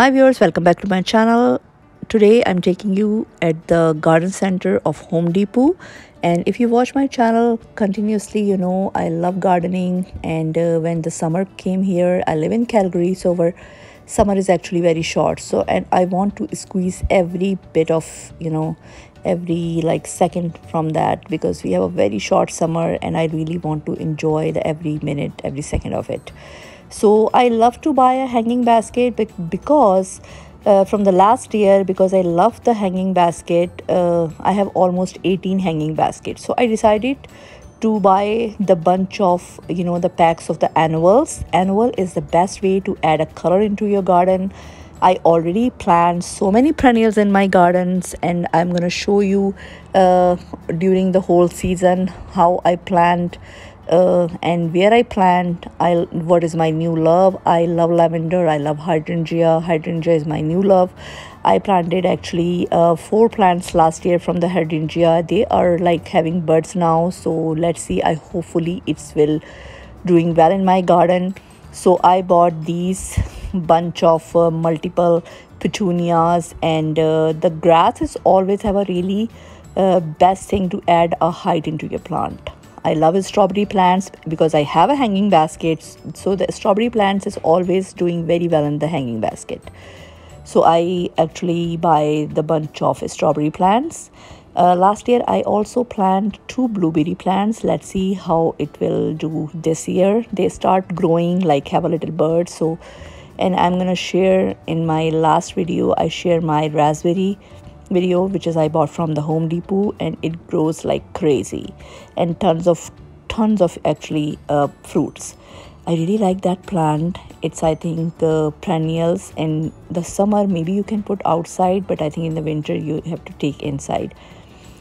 Hi viewers, welcome back to my channel. Today I'm taking you at the garden center of Home Depot, and if you watch my channel continuously, you know I love gardening. And when the summer came here, I live in Calgary, so our summer is actually very short. So and I want to squeeze every bit of every like second from that, because we have a very short summer and I really want to enjoy the every minute, every second of it. So I love to buy a hanging basket because from the last year, because I love the hanging basket. I have almost 18 hanging baskets. So I decided to buy the bunch of the packs of the annuals. Annual is the best way to add a color into your garden. I already planted so many perennials in my gardens, and I'm going to show you during the whole season how I plant and where I plant. What is my new love? I love lavender. I love hydrangea. Hydrangea is my new love. I planted actually 4 plants last year from the hydrangea. They are like having buds now. So let's see. I hopefully it's will doing well in my garden. So I bought these bunch of multiple petunias, and the grass is always have a really best thing to add a height into your plant. I love strawberry plants because I have a hanging basket. So the strawberry plants is always doing very well in the hanging basket. So I actually buy the bunch of strawberry plants. Last year I also planted 2 blueberry plants. Let's see how it will do this year. They start growing, like have a little bird. So, and I'm gonna share in my last video, I share my raspberry video, which is I bought from the Home Depot, and it grows like crazy, and tons of actually fruits. I really like that plant. It's, I think, perennials. In the summer maybe you can put outside, but I think in the winter you have to take inside.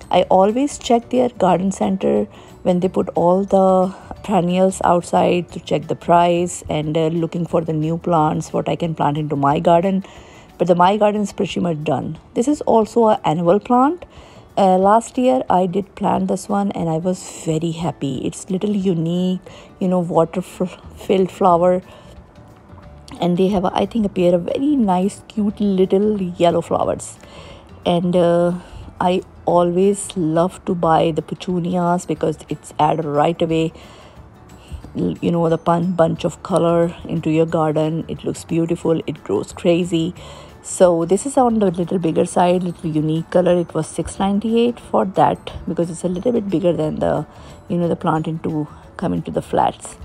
I always check their garden center when they put all the perennials outside to check the price, and looking for the new plants what I can plant into my garden. But my garden is pretty much done. This is also an annual plant. Last year I did plant this one and I was very happy. It's little unique, water filled flower, and they have I think a pair of very nice cute little yellow flowers. And I always love to buy the petunias because it's add right away the bunch of color into your garden. It looks beautiful, it grows crazy. So this is on the little bigger side, little unique color. It was $6.98 for that, because it's a little bit bigger than the the plant into come into the flats.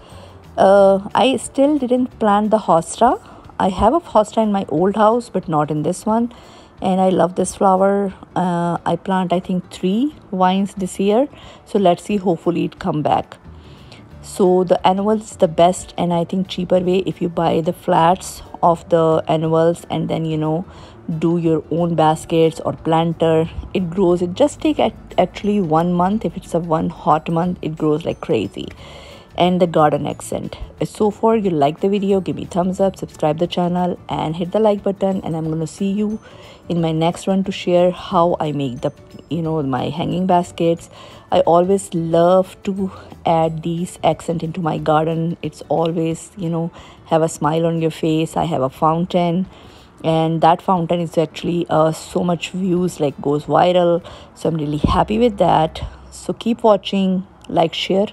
I still didn't plant the hosta. I have a hosta in my old house, but not in this one. And I love this flower. I plant I think 3 vines this year. So let's see, hopefully it come back. So the annuals is the best, and I think cheaper way if you buy the flats of the annuals and then do your own baskets or planter. It grows. It just take actually 1 month. If it's a one hot month, it grows like crazy. And the garden accent. So far you like the video, give me thumbs up, subscribe the channel and hit the like button. And I'm going to see you in my next one to share how I make the my hanging baskets. I always love to add these accent into my garden. It's always have a smile on your face. I have a fountain, and that fountain is actually so much views, like goes viral. So I'm really happy with that. So keep watching, like, share.